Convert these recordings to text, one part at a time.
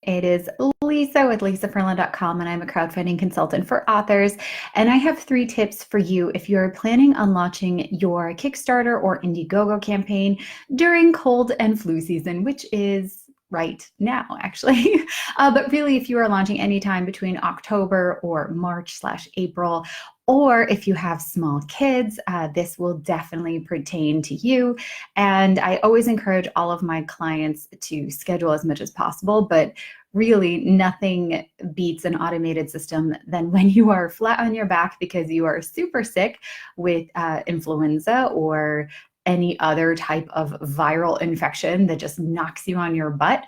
It is Lisa with lisafurlan.com, and I'm a crowdfunding consultant for authors. And I have 3 tips for you if you're planning on launching your Kickstarter or Indiegogo campaign during cold and flu season, which is right now, actually. But really, if you are launching anytime between October or March/April, or if you have small kids, this will definitely pertain to you. And I always encourage all of my clients to schedule as much as possible, but really nothing beats an automated system than when you are flat on your back because you are super sick with influenza or any other type of viral infection that just knocks you on your butt.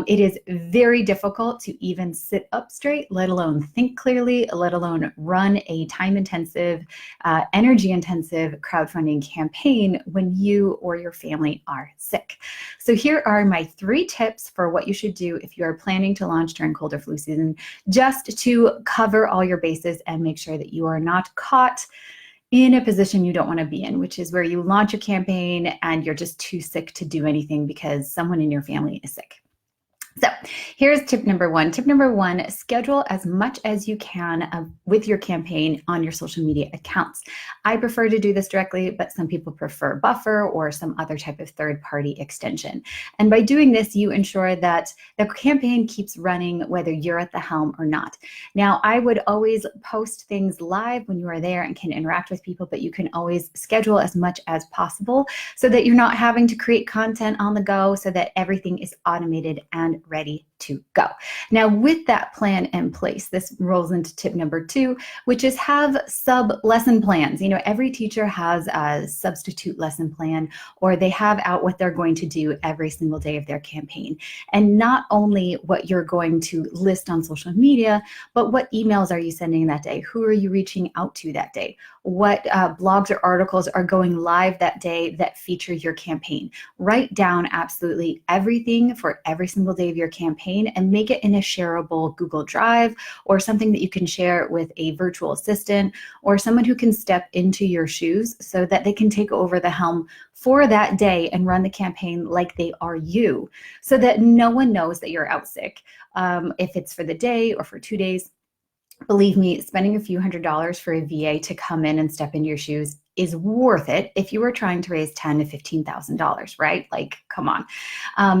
It is very difficult to even sit up straight, let alone think clearly, let alone run a time-intensive, energy-intensive crowdfunding campaign when you or your family are sick. So here are my 3 tips for what you should do if you are planning to launch during cold or flu season, just to cover all your bases and make sure that you are not caught in a position you don't want to be in, which is where you launch a campaign and you're just too sick to do anything because someone in your family is sick. So here's tip number 1. Tip number 1, schedule as much as you can with your campaign on your social media accounts. I prefer to do this directly, but some people prefer Buffer or some other type of third-party extension. And by doing this, you ensure that the campaign keeps running whether you're at the helm or not. Now, I would always post things live when you are there and can interact with people, but you can always schedule as much as possible so that you're not having to create content on the go, so that everything is automated and ready to go. Now, with that plan in place, this rolls into tip number 2, which is have sub-lesson plans. You know, every teacher has a substitute lesson plan, or they have out what they're going to do every single day of their campaign. And not only what you're going to list on social media, but what emails are you sending that day? Who are you reaching out to that day? What blogs or articles are going live that day that feature your campaign? Write down absolutely everything for every single day of your campaign and make it in a shareable Google Drive or something that you can share with a virtual assistant or someone who can step into your shoes so that they can take over the helm for that day and run the campaign like they are you, so that no one knows that you're out sick. If it's for the day or for 2 days, believe me, spending a few $100s for a VA to come in and step into your shoes is worth it if you were trying to raise $10,000 to $15,000, right? Like, come on.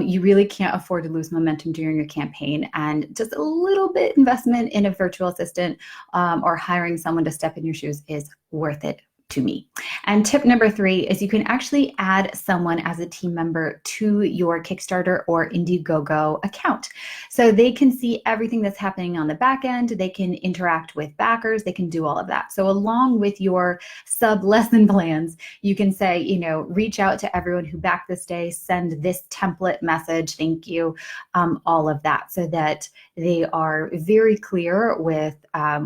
You really can't afford to lose momentum during your campaign, and just a little bit investment in a virtual assistant or hiring someone to step in your shoes is worth it to me. And tip number 3 is you can actually add someone as a team member to your Kickstarter or Indiegogo account. So they can see everything that's happening on the back end. They can interact with backers. They can do all of that. So along with your sub-lesson plans, you can say, you know, reach out to everyone who backed this day, send this template message, thank you, all of that, so that they are very clear with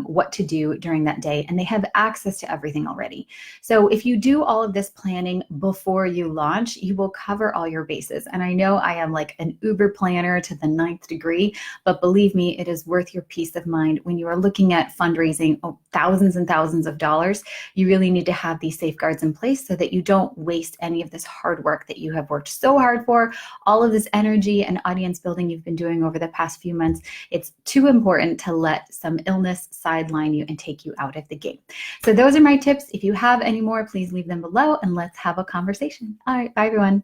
what to do during that day, and they have access to everything already. So if you do all of this planning before you launch, you will cover all your bases. And I know I am like an Uber planner to the 9th degree, but believe me, it is worth your peace of mind when you are looking at fundraising thousands and thousands of dollars. You really need to have these safeguards in place so that you don't waste any of this hard work that you have worked so hard for, all of this energy and audience building you've been doing over the past few months. It's too important to let some illness sideline you and take you out of the game. So those are my tips. If you have any more, please leave them below and let's have a conversation. All right, bye everyone.